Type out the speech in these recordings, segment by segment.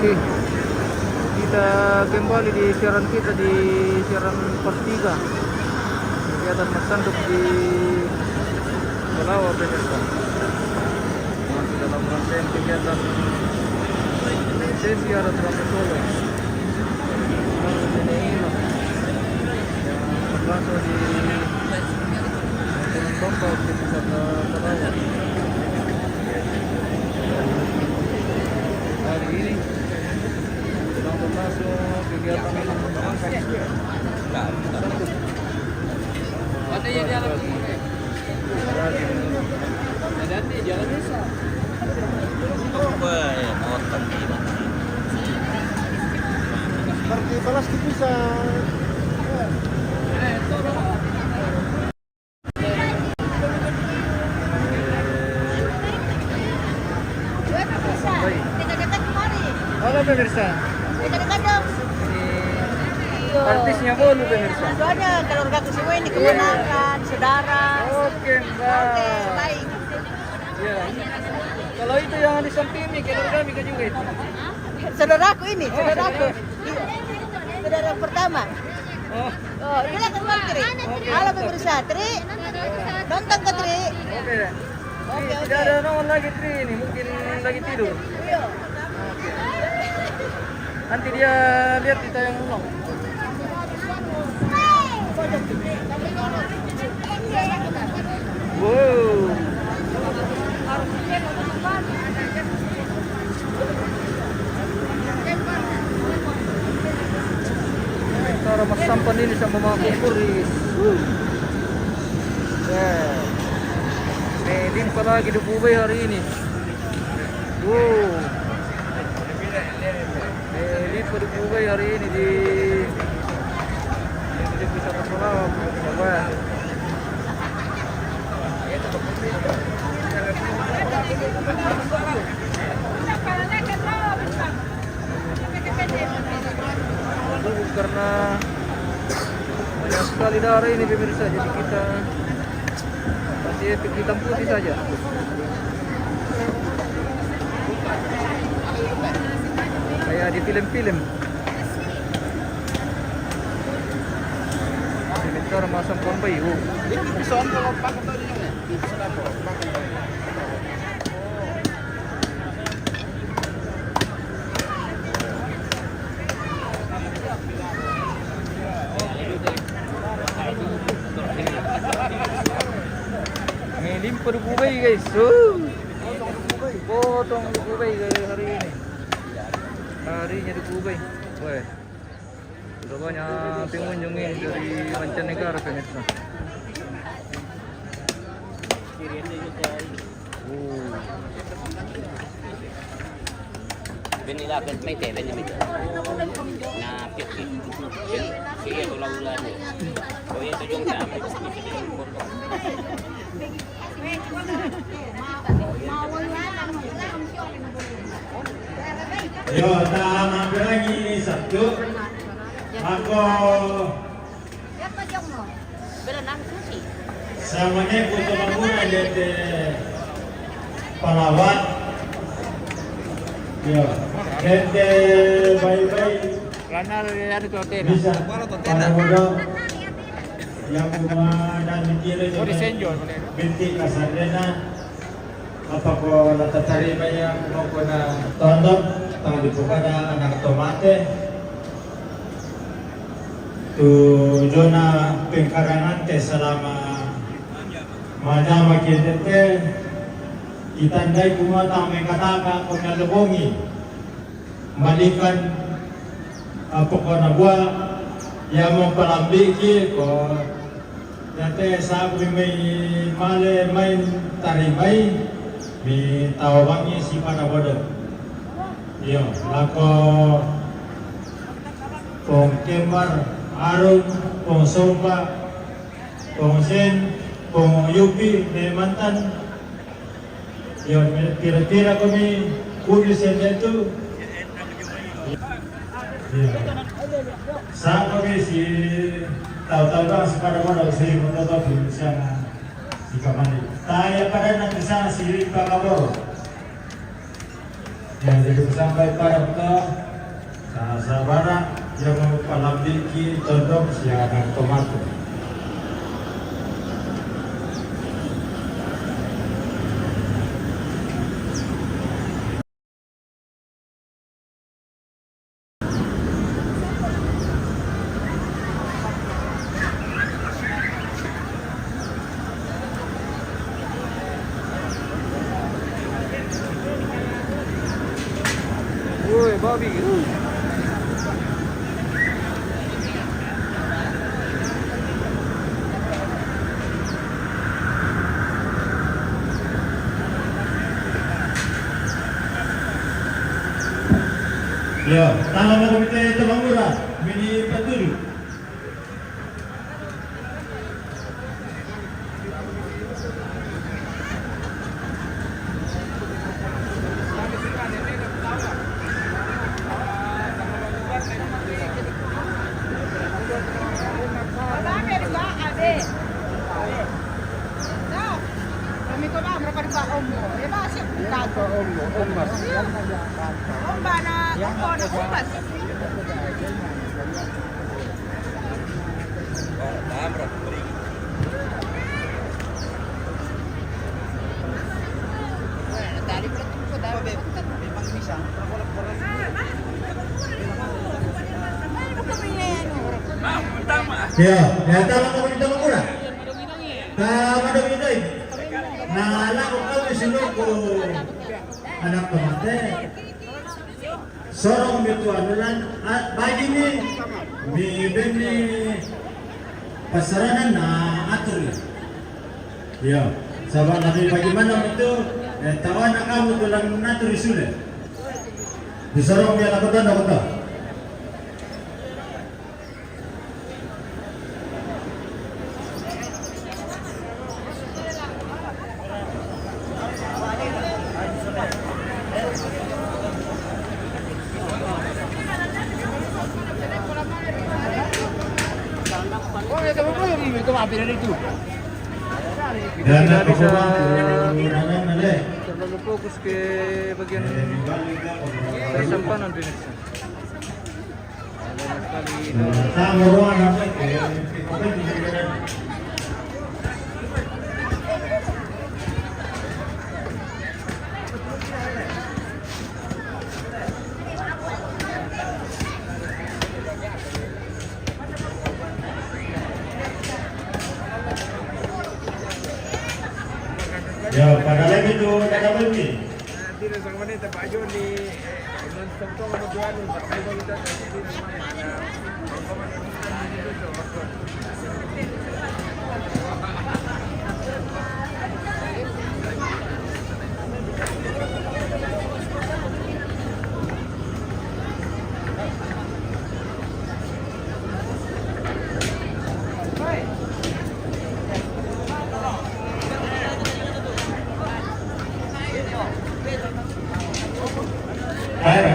Oke, kita kembali di siaran kita di siaran pos 3. Kegiatan Mas Sanduk di Balawa pemirsa. Masih dalam rangkaian kegiatan sesi Adat Ramai Solo. Ini yang berlangsung di Bambang di wisata Balawa. Hari ini sedang berlangsung kegiatan mengangkat Sanduk. Ada yang di alam ini. Ada di jalan desa. Seperti balas dipisah. Halo pemirsa. Artisnya Bolu pemirsa. Ada keluarga ku semua ini keponakan, saudara. Oke, Mbak. Oke, baik. Iya. Kalau itu yang di samping ini keluarga Mika juga itu. Saudaraku ini, saudaraku. Iya. Saudara pertama. Oh, Oh, bila kembali Tri. Halo pemirsa, Tri. Nonton ke Tri. oke. Oke, Tidak ada nomor lagi Tri ini, mungkin lagi tidur. Iya. Oke. Nanti dia lihat kita yang ulang. Wow. Cara Mas Sampan ini sama Mama Kukuris. Nih, limpa lagi di Bubay hari ini. Wow. Limpa di Bubay hari ini di wisata Balawa. Coba. Karena banyak sekali darah ini pemirsa, jadi kita kasih efek hitam putih saja. Kayak di film-film. Sementara masang pompai. May limpa di Bubay guys. Potong di Bubay guys hari ini. Harinya di Bubay. Wah. Sudah banyak pengunjung ini dari mancanegara pemirsa. Binilagat may tela niya may na piyok sige ulang-ulan o ito yung dami yo hampir lagi Sabtu ako sama neko tumanguna dete Palawan yo dete bye-bye bisa para muda yang dan dikira binti Kasarena apa ko natatarima niya mo ko na tondo tang dibuka na anak tomate tujuan na pengkarangan te selama madama kita itandai kumatang may kataka kung nalubongi malikan apa ko na buwa yamong palambiki ko dati sabi may male may tarimay may tawabangi si Panabodot yun lako kung Kemar Arong kung Sompa kung Sen kung Yupi may mantan yun tira-tira kami kulis yan dito sa kami si tahu-tahu lang si Panabodot si Panabodot siya na si Kamali tayo pa rin ang isa si Pakabor yang jadi sampai pada sabara yang mempalabiki tondok siaran tomato. Woi, babi. Ya, tangan komite Temangura, mini Patulu. Kami ko ba berapa ribu ombo? Ya masih buka ombo. Omba na ombo na ombas. Tadi berarti ko daw memang bisa. Ya, tangan komite Temangura. Tamadong itoy. Naalala ko kami sinuko anak pemate. Sorong bituanulan at bagi ni bini pasaranan na atur. Ya, sabar lagi bagaimana itu tawa na kamu tulang natur sudah. Disorong dia lakukan apa? Dan Tidak bisa bisa terlalu fokus ke bagian persampanan Pemirsa. Banyak sekali ya pada lagi tu ada lagi. Tidak sang wanita Pak Joni non-stop to kemudian pakai wanita di Air.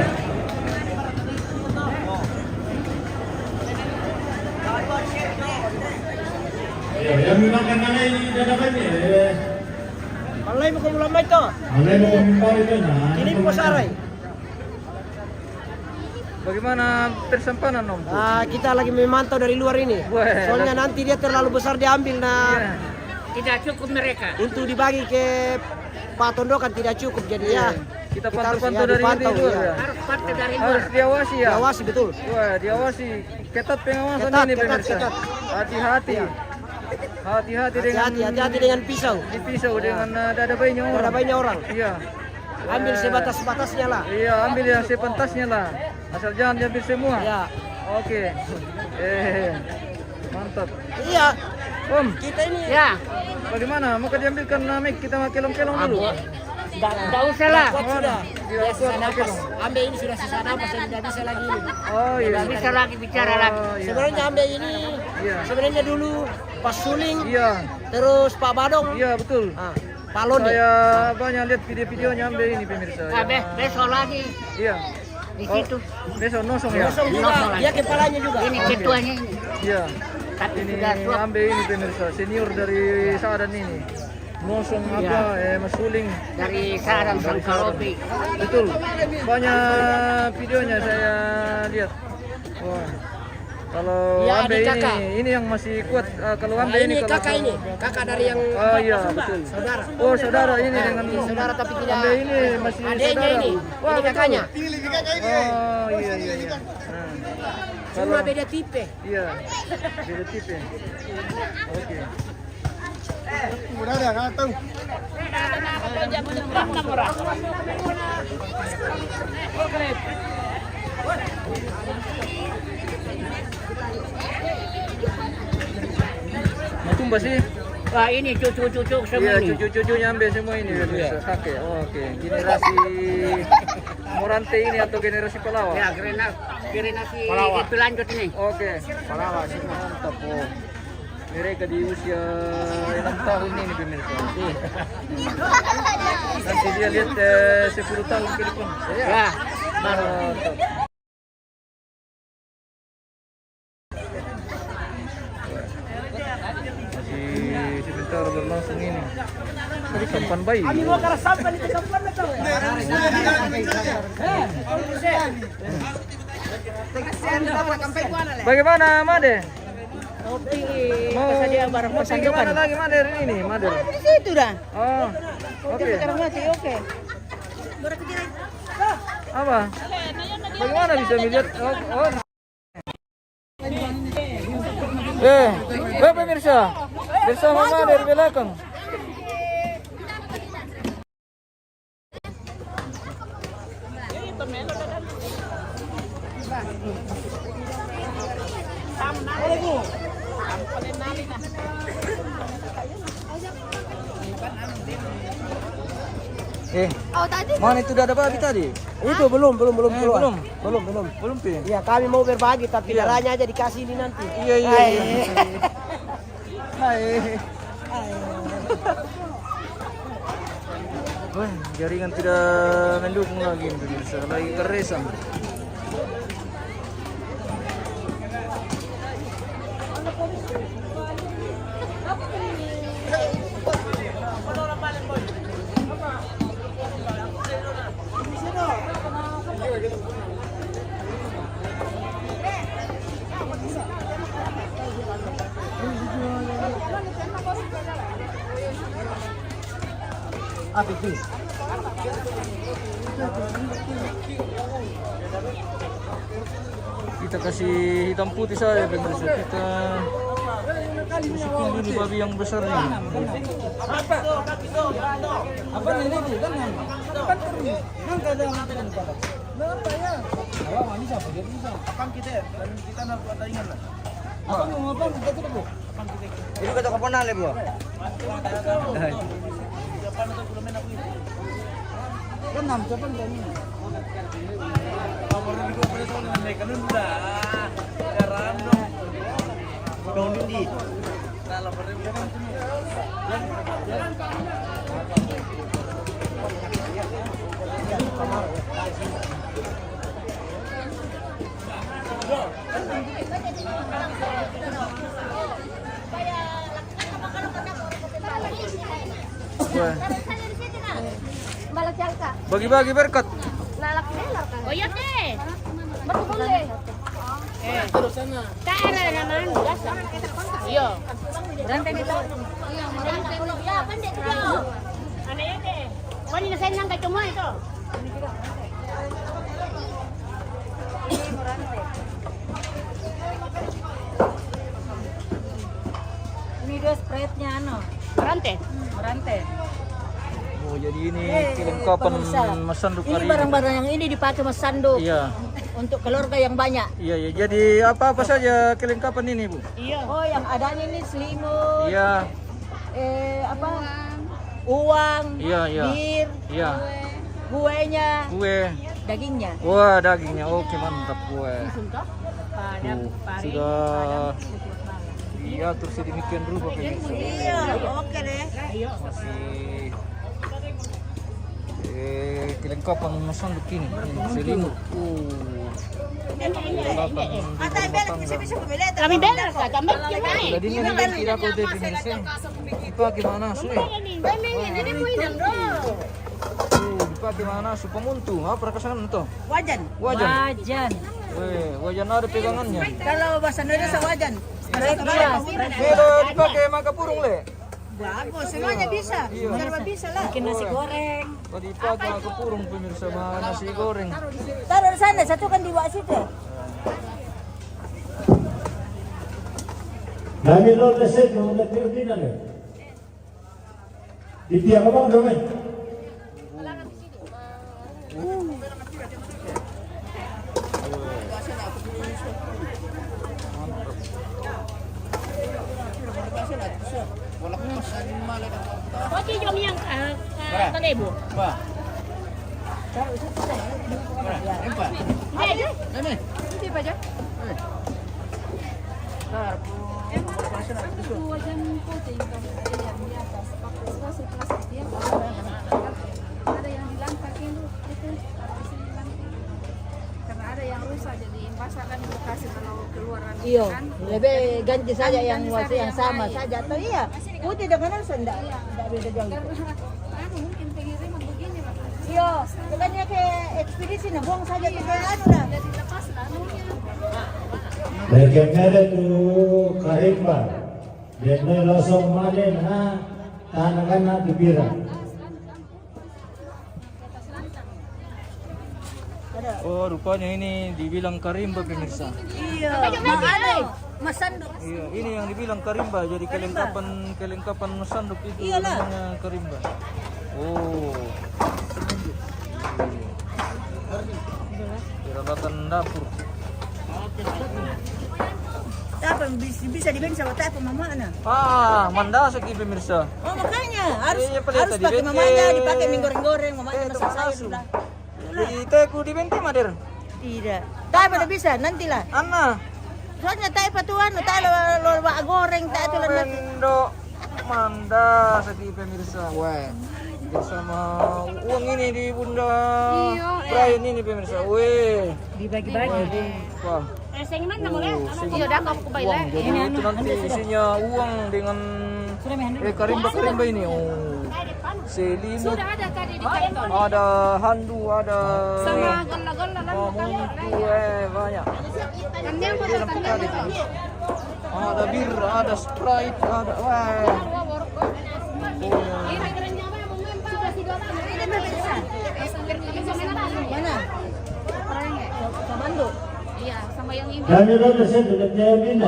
Ya, yang makan mana ini dadakannya? Malay mo kung lamay to. Malay mo kumimpau itu nah. Ini po saray. bagaimana persampanan Om? Kita lagi memantau dari luar ini. Wah, Soalnya nanti dia terlalu besar diambil Iya. Tidak cukup mereka. untuk dibagi ke Pak Tondokan tidak cukup jadi ya. Kita harus pantau-pantau dari dipantau, luar ya. ya. Harus partai dari luar. Harus diawasi ya. Diawasi betul. Wah, diawasi. Ketat pengawasan Ketat, ini ketat, Pemirsa. ketat. Hati-hati. Iya. Hati-hati dengan Hati-hati dengan pisau. dipisau dengan dada bayinya orang. Dada bayinya orang. Iya. Ambil sebatas-batasnya lah. Iya, ambil yang sepentasnya lah. Asal jangan diambil semua. Ya. Oke. Mantap. Iya, Om, kita ini Ya, bagaimana? Mau diambilkan mic kita mau kelong-kelong dulu. enggak usah lah. kuat sudah. Iya, Ya, sisa kuat, nafas. oke. Ambil ini sudah sisa nafas dan tidak bisa lagi ini. Oh iya. Enggak bisa lagi bicara lagi. Oh, iya. Sebenarnya ambil ini, Iya. sebenarnya dulu Pak Suling, Iya. terus Pak Badong, Iya, betul. Pak Loni. Saya banyak lihat video-videonya ambil ini pemirsa. Nah, besok lagi Iya. di situ. Besok nosong ya. Kosong juga, Nosong lagi. dia kepalanya juga. Ini ketuanya ini. Iya. Tapi Ini sudah suap. ambil ini pemirsa, senior dari Sadan ini. mosong apa, masuling. Dari sarang Dari Sangkaropi. Betul. Banyak videonya saya lihat. Wah. Kalau Ya, ambe adik kakak. ini yang masih kuat. Kalau ambe Nah, ini ini kalau kakak ini, kakak dari yang oh iya betul. saudara. Oh saudara ini dengan Saudara tapi tidak. ambe ini masih Adiknya saudara. ini, Wah, ini betul. kakaknya. Oh iya iya iya. Nah, Cuma beda tipe. iya beda tipe. Oke. Matumba sih. Wah ini cucu-cucu Iya, semua ini. cucu-cucunya ambil semua ini bisa kakek. Oh, oke, generasi Morante ini atau generasi Palawa? Ya, generasi itu lanjut ini. Oke, Palawa sih mantap. Oh. Mereka di usia 6 tahun ini pemirsa. Nanti dia lihat 10 tahun ke depan. Ya, Mantap. Masih sebentar berlangsung ini. Sampan bayi. Bagaimana Made? Mau pesan gimana lagi Made ini Made? Di situ dah. Oh, oke. Sekarang mati, oke. Apa? Bagaimana bisa melihat? Oh. Pemirsa, bersama Made di belakang. Mana itu udah ada babi tadi? Itu belum keluar. Belum pi. Iya, kami mau berbagi tapi darahnya aja dikasih ini nanti. Iya. Hai. Wah, jaringan tidak mendukung lagi pemirsa, lagi keresan. Apa itu? Kita kasih hitam putih saja pemirsa. Kita masukin dulu babi yang besar ini. Apa ini? Ini kata kapan nale bro? Bagi-bagi berkat. Oh iya deh. Baru boleh. Terus sana. Cara naman, biasa. Iya. Berante dito. Iya, berante. Ya, pandai dito. Ano yan eh? Pwede na sa'yo nang kayo mo ito. Ini dia spreadnya ano? Berante. Berante. Oh, jadi ini kelengkapan Mas Sanduk Ini hari ini. barang-barang yang ini dipakai Mas Sanduk Iya. untuk keluarga yang banyak. Iya. Jadi apa saja kelengkapan ini, Bu? Iya. Oh, yang adanya ini selimut, Iya. apa? Uang, Iya. bir, Iya. kuenya, Kue. dagingnya. Wah, dagingnya oke mantap kue. Padang, Tuh, sudah diatur sedemikian rupa pemirsa. Iya, oke deh. Masih kelengkapan Mas Sanduk ini. Selimut. Kelengkapan Kami benar ka, kami Sudah dingin ini kira ko deh pemirsa. dipakai mana su? Ini mo inang do. Dipakai mana su pemuntu? Apa rakasan itu? Wajan. Wajan. Wajan. Wajan ada pegangannya. Kalau bahasa Indonesia sa wajan. Kalau dipakai maka purung le. Bagus, semuanya bisa. Serba bisa lah. Bikin nasi goreng. Kalau dipakai maka purung pemirsa sama nasi goreng. Taruh di sana, satu kan di bawah situ. Kami lo reset lo udah tiup le. Di tiap apa dong? Oke, jom yang kalebo. Hindi pa dyan? Wajan puting yang di atas pakai plastik dia ada yang dilantakin itu karena ada yang rusak jadi pasarkan kasih kalau keluaran Iyo, kan lebih ganti saja yang sama saja. Atau iya, putih dengan harus enggak beda jauh. karena mungkin pengiriman begini Pak. Iyo, bukannya kayak ekspedisi nah buang saja ke anu dah. Jadi lepas lah anunya. Bagaimana tu karimba? Dia losong malen ha tanakan na dibira. Oh, rupanya ini dibilang karimba pemirsa. Iya, masanduk. Iya, ini yang dibilang karimba. Jadi kelengkapan sanduk itu Iyalah. namanya karimba. Oh. Peralatan dapur. Tapi bisa dibikin sama tapi mama na. Manda segi pemirsa. Oh makanya harus Iya, pada harus tadi pakai bengkel. mamanya dipakai menggoreng-goreng mamanya Itu masak sayur masuk. dah. Jadi teku di benti mader. Tidak. Tapi pada bisa nantilah. Anna. Soalnya tak patuan, tak lo goreng tak itu lah. Pendo Manda segi pemirsa. Wah. Bersama uang ini di Bunda Brian ini pemirsa. Weh. Dibagi-bagi. Wah. Sing man mo le. Iyo dah kamu ke baile. Uang. Jadi itu nanti isinya uang dengan karimba ini. Oh. Selimut. Sudah ada tadi di kantor. Ada handu, ada Sama galla-galla lang mo kali. banyak. Kanya mo sa tanda. Ada bir, ada Sprite, ada Mana? Kamando. Iya, sama yang ini. Kami lo reset udah tiup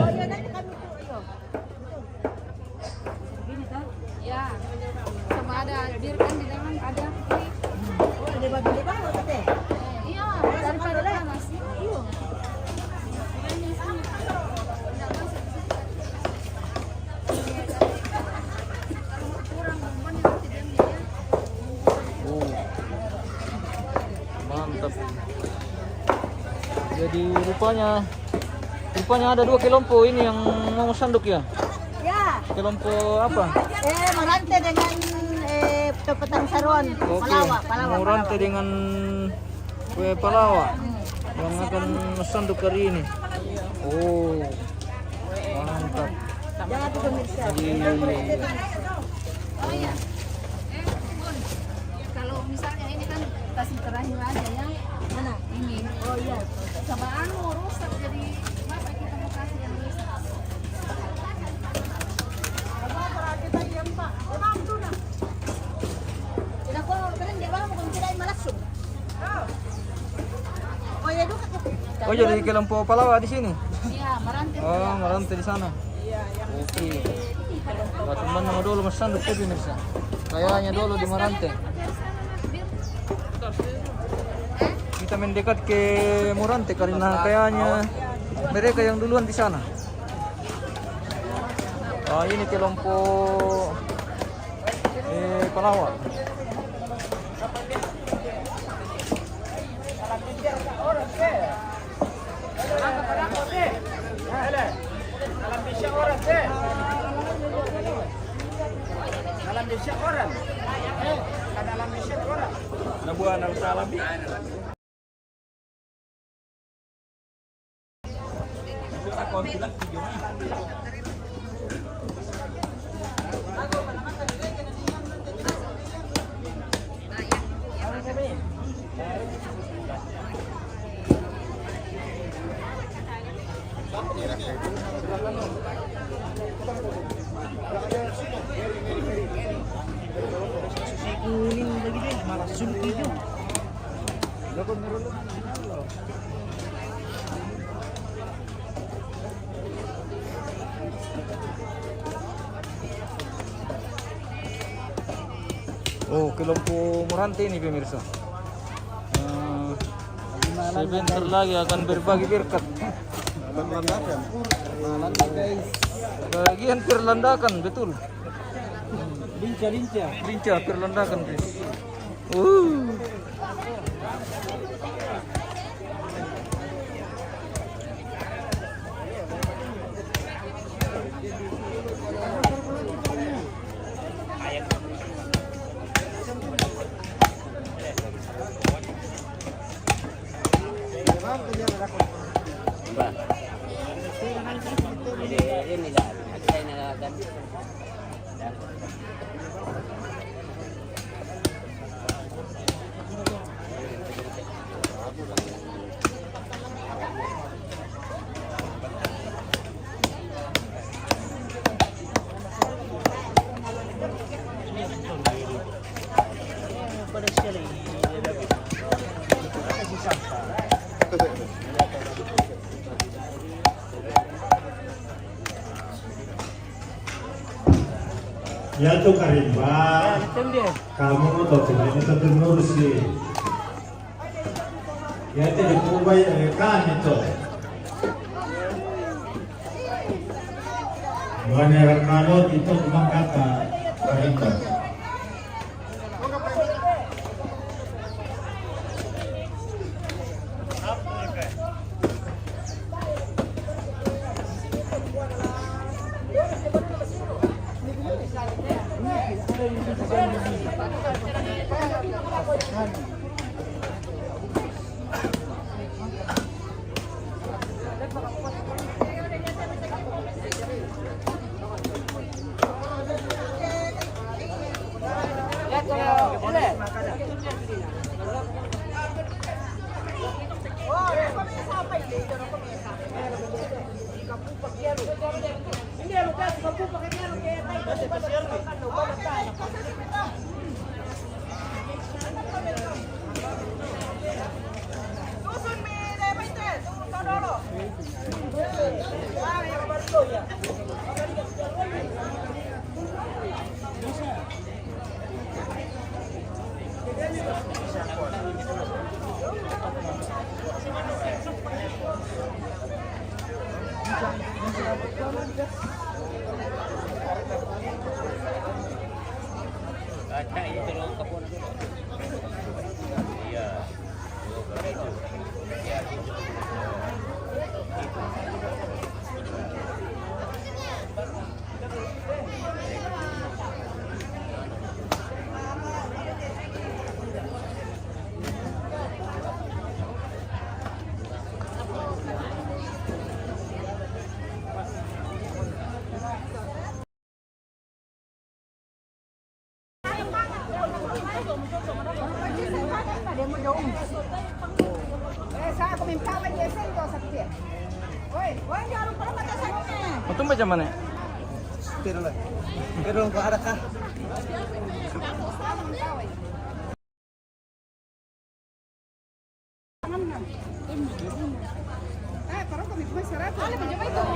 Ya, sama ada bir kan di dalam ada. Oh, ada bagi di bawah teh. Iya, daripada panas. Iya. mantap. Jadi rupanya ada 2 kelompo ini yang mau sanduk ya. Ya. Kelompo apa? Merante dengan petang saron. Oke. Palawa. Mau rantai dengan kue palawa yang akan sanduk hari ini. Oh, mantap. Jangan tuh pemirsa. Kalau misalnya ini kan kasih terakhir aja ya. Mana? Ini. Oh iya. Coba rusak jadi masa kita mau kasih yang rusak. Tidak kok kalian di bawah bukan tidak malaksum. Oh ya duka. Oh, jadi kelompo palawa di sini. Iya, merantai. Oh, merantai di sana. Oke. Nah, teman nama dulu mas sanduk tuh pemirsa. Kayaknya dulu di Marante. Kita mendekat ke Marante karena kayaknya mereka yang duluan di sana. Ini kelompok Palawa. Nabuhan ang salabi. Ako ang sila. Kuning lagi deh, malah sun hijau. Oh, ke lampu Murante ini pemirsa. Sebentar lagi akan berbagi berkat. Bagian perlandakan, betul. Lincah perlandakan, guys. Ba. Ini dah. Saya nak ganti. Dah. Ya tuh Karimba, kamu tuh ini tentu nurus sih. Ya tadi kubay kan itu. Mana kalau itu cuma kata Karimba. Baca ini tolong kebun. Iya. Untung macam mana? Pero kung ada ka.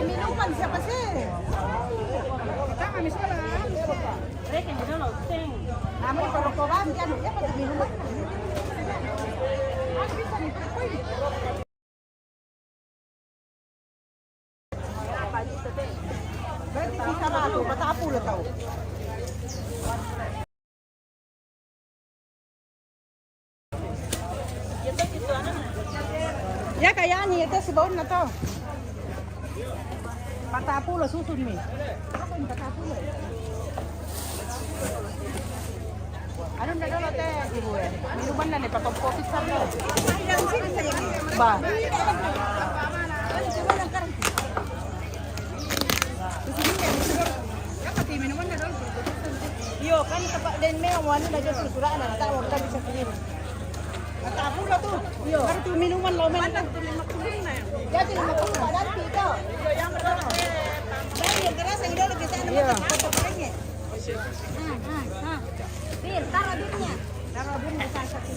Minuman siapa sih? Namun kalau kau bantu, ya pada minuman. Berarti bisa lalu, mata apa lo tahu? Ya kaya ni itu sebawon na to. Patapulo susun mi. Ako yung patapulo. Anong nadalo te, ibu eh? Minuman na ni patopopit sa mo. Ba? Yo kan tepak den me wanu na jud suraan na tawag ka bisa kirim. Natapon na to. Ano to minuman lo men. Ya sila magpapalat dito. Dahil gara sa ilo lebih sana magpapalat. Bir, taruh duitnya. Tara bun sa sakit.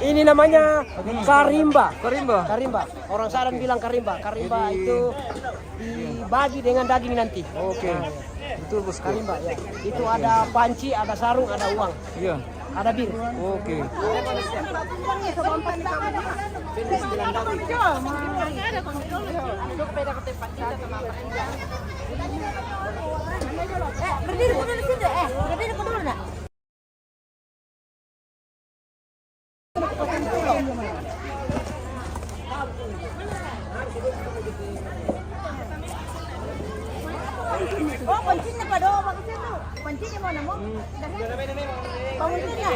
Ini namanya karimba. Karimba. Karimba. Orang Saran bilang karimba. Karimba itu dibagi dengan daging nanti. Oke. Betul bosku. Karimba ya. Itu ada panci, ada sarung, ada uang, Iya. ada bir. Oke. Berdiri dulu di situ. Berdiri dulu nak. Oh, kuncinya pa do, bagus itu. Kuncinya mana mo? Bangun ya.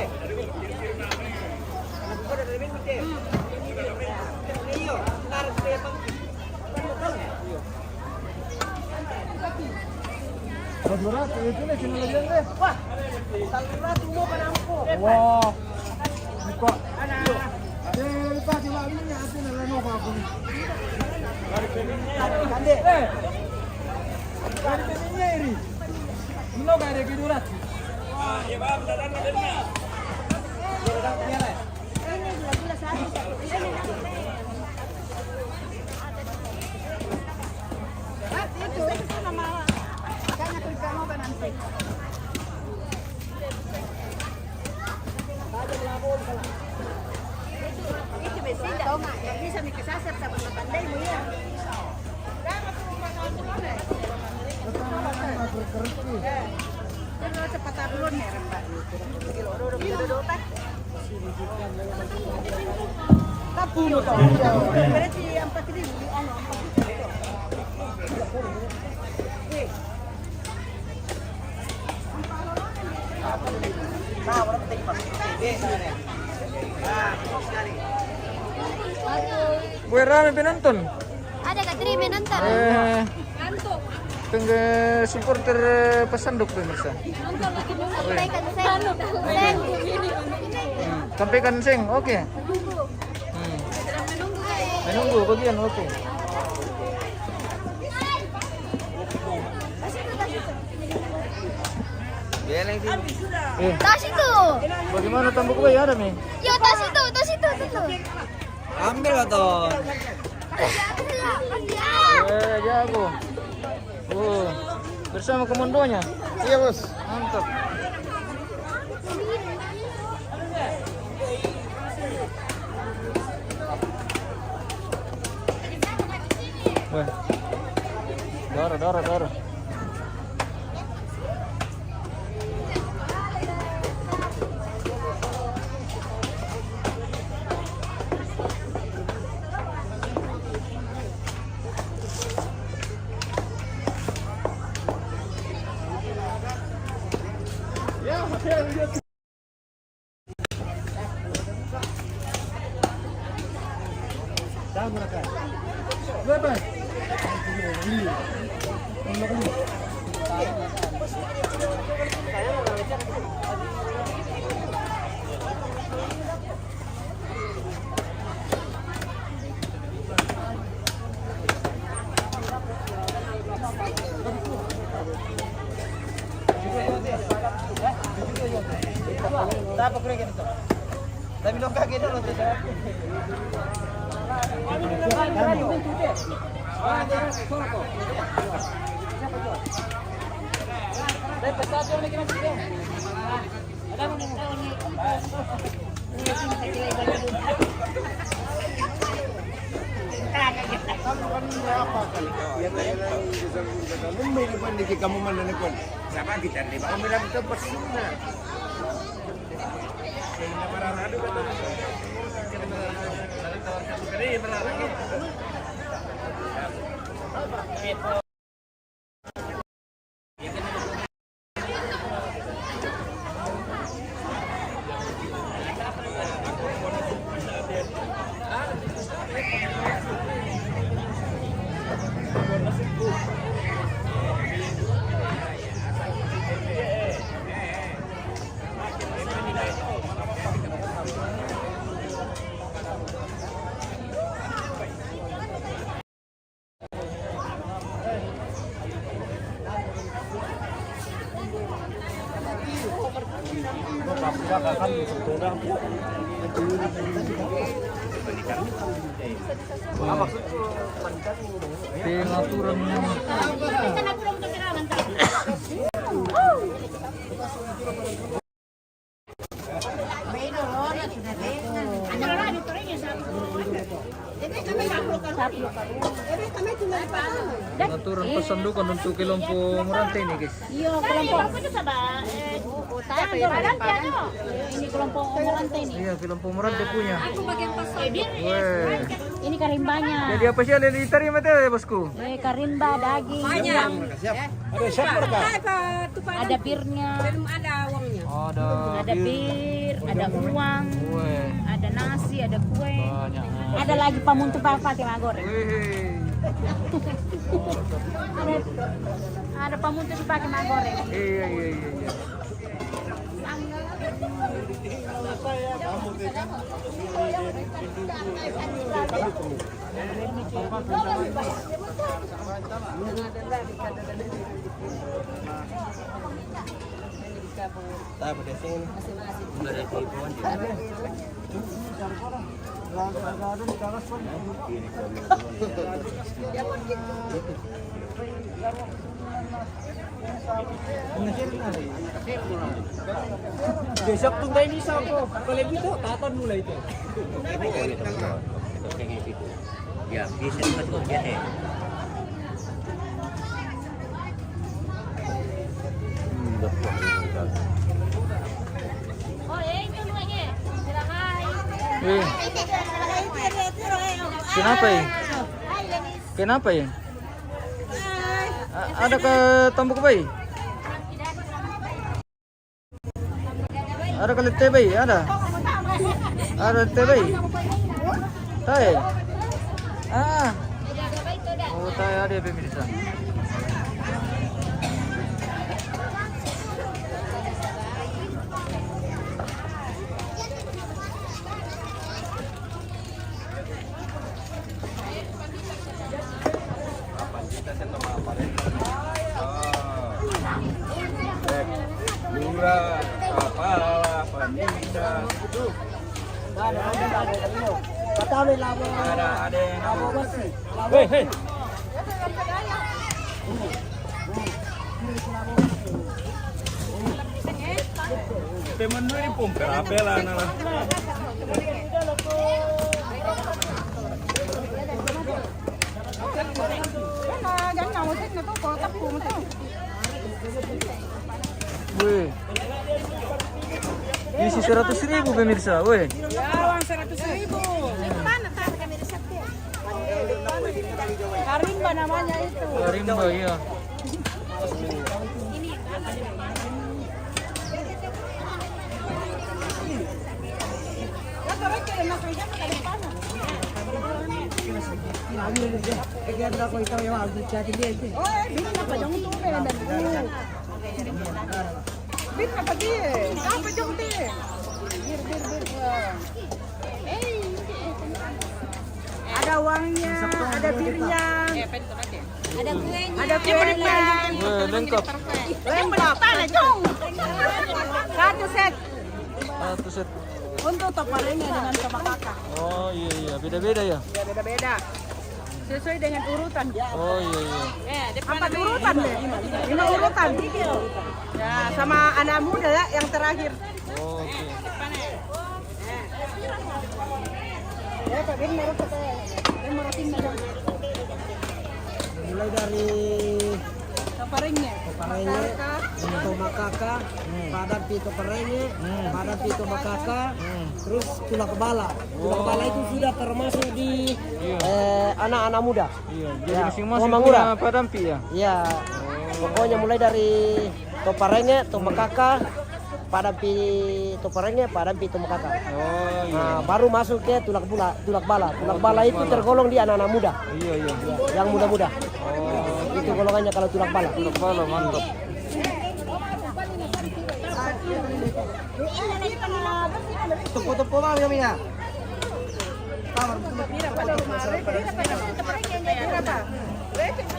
Wah, saluran tumo ka na mo. Wow. Buka. Lupa si Wak ini nanti nalano ka ako. Kande. Dari peminnya ini. Mino ka ada kidurat. Ini gula-gula satu. Itu nama kanya kerja mau kan nanti. Itu besi tahu nggak? Yang bisa mikir sasar sama pandai mu ya. Terus cepat abulun ya, Mbak. Kilo tak. Kapu mo to. Berarti 4.000 ano, 4.000. Buat rame penonton. Ada Kak Tri menonton. Tengah supporter Pasanduk pemirsa. Sampaikan seng. Sampaikan seng, oke. Menunggu bagian oke. Tas itu. Bagaimana tambah kue ada nih? Yo, tas itu. Ambil atau? Jago. Bersama komandonya. Iya, Bos. Mantap. Wah. Darah. Apa kira gitu? Tapi dong kaki dulu tuh. Ada Kamu mana nih kon? Siapa kita nih? Kamu bilang itu persuna. Pengaturan pengaturan pesandukan untuk kelompok Morante ini guys. Iya, kelompok apa itu Sabah? Ini kelompok Morante ini. Iya, kelompok Morante punya. Aku bagian pasar. Weh. Ini karimbanya. Jadi apa sih yang diterima ya bosku? Karimba, daging, ayam. Ada birnya. Ada uangnya. Ada bir, ada uang, Weh. ada nasi, ada kue. Banyak. Ada lagi pamuntu pakai magoreng. Wih. Ada pamuntu dipakai magoreng. Iya. Besok tunggu ini siapa? Kalau gitu, taton mulai itu. Ya, bisa betul ya teh. Wih. Kenapa ya? Kenapa ya? Ada ke Tambuk Bayi? Ada ke Lete Bayi? Ada? Ada Lete Bayi? Tahu? Oh, tahu ada pemirsa. Lurah, kepala, penindak, ada yang Hei. teman ini pun kerapela nala. Wih. Isi 100.000 pemirsa, weh. Karimba namanya itu. Karimba, iya. Ada uangnya, ada birnya, Ada kuenya. ada kuenya. Weh, lengkap. Lengkap. Satu set Satu set. untuk toparenya dengan sama kakak. Oh iya, beda-beda ya. Ya beda-beda. Sesuai dengan urutan. Oh iya. 4 urutan deh. 5 urutan. Ya, sama anak muda ya yang terakhir. Oh, oke. Mulai dari Kaparingnya. Toparenge, Tomakaka, Padampi Toparenge, Padampi Tomakaka, terus Tulak Bala. Tulak Bala itu sudah termasuk di anak-anak muda. Iya, jadi Ya, masing-masing Mangura. punya Padampi ya. Iya, pokoknya mulai dari Toparenge, Tomakaka, Padampi Toparenge, Padampi Tomakaka. Oh iya. Nah, baru masuk ke Tulak Bala. Tulak Bala itu tergolong di anak-anak muda, Iya iya. yang muda-muda. Oh, Itu golongannya kalau Tulak Bala. kepala mantap. Tepuk-tepuk bang kami ya.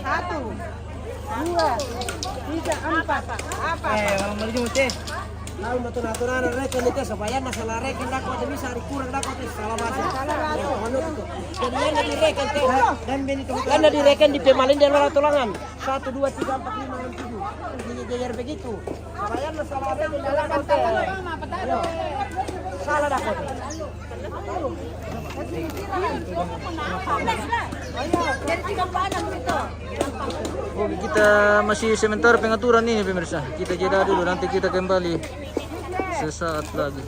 Satu, dua, tiga, empat. Apa? Orang melihat teh. Tahu natural reken itu supaya masalah reken dak kok bisa dikurang dak kok salah masuk. Menurut itu. Jadi yang direken teh dan beni itu kan direken di pemalin dan orang tulangan. 1 2 3 4 5 6 7. Jadi begitu. Supaya masalah reken dalam teh. Salah dak kok. Oke, kita masih sementara pengaturan ini pemirsa. Kita jeda dulu, nanti kita kembali sesaat lagi.